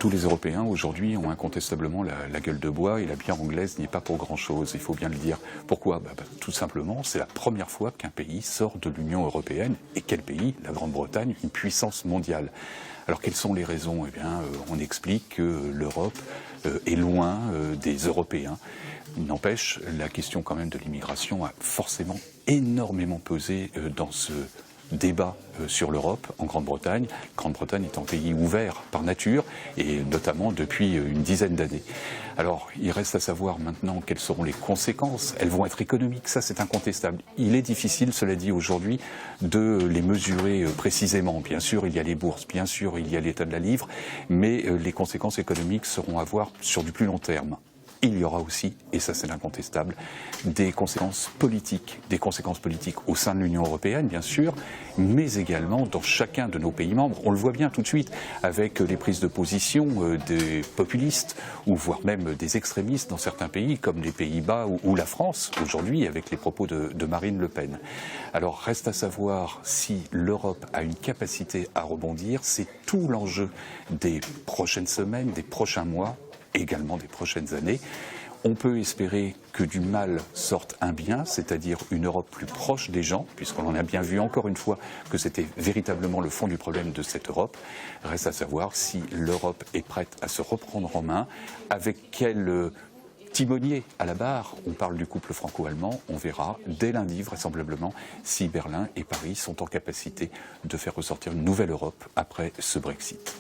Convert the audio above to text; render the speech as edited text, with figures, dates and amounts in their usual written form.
Tous les Européens aujourd'hui ont incontestablement la gueule de bois et la bière anglaise n'y est pas pour grand-chose, il faut bien le dire. Pourquoi ? Tout simplement, c'est la première fois qu'un pays sort de l'Union européenne. Et quel pays ? La Grande-Bretagne, une puissance mondiale. Alors quelles sont les raisons ? Eh bien, on explique que l'Europe est loin des Européens. Il n'empêche, la question quand même de l'immigration a forcément énormément pesé dans ce débat sur l'Europe en Grande-Bretagne. Grande-Bretagne est un pays ouvert par nature et notamment depuis une dizaine d'années. Alors il reste à savoir maintenant quelles seront les conséquences. Elles vont être économiques, ça c'est incontestable. Il est difficile, cela dit aujourd'hui, de les mesurer précisément. Bien sûr il y a les bourses, bien sûr il y a l'état de la livre, mais les conséquences économiques seront à voir sur du plus long terme. Il y aura aussi, et ça c'est incontestable, des conséquences politiques au sein de l'Union européenne, bien sûr, mais également dans chacun de nos pays membres. On le voit bien tout de suite avec les prises de position des populistes, ou voire même des extrémistes dans certains pays, comme les Pays-Bas ou la France, aujourd'hui, avec les propos de Marine Le Pen. Alors reste à savoir si l'Europe a une capacité à rebondir. C'est tout l'enjeu des prochaines semaines, des prochains mois, également des prochaines années. On peut espérer que du mal sorte un bien, c'est-à-dire une Europe plus proche des gens, puisqu'on en a bien vu encore une fois que c'était véritablement le fond du problème de cette Europe. Reste à savoir si l'Europe est prête à se reprendre en main, avec quel timonier à la barre. On parle du couple franco-allemand, on verra dès lundi vraisemblablement si Berlin et Paris sont en capacité de faire ressortir une nouvelle Europe après ce Brexit.